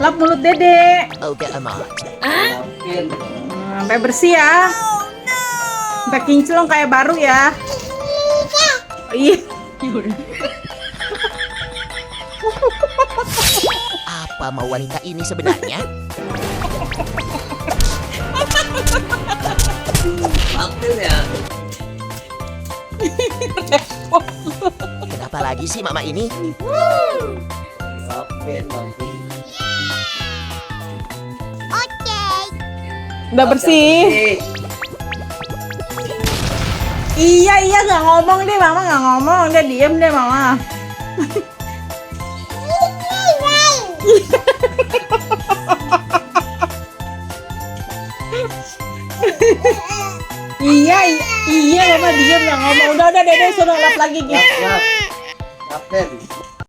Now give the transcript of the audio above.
Lap mulut Dede. Oke amat. Sampai bersih ya. Sampai kinclong kayak baru ya. Iya. Apa mau wanita ini sebenarnya? Kenapa lagi sih mama ini? Udah bersih. Iya nggak ngomong deh mama, nggak ngomong, dia diem deh mama. iya mama diem nggak ngomong. Udah Dede suruh lap lagi gitu. Kapten.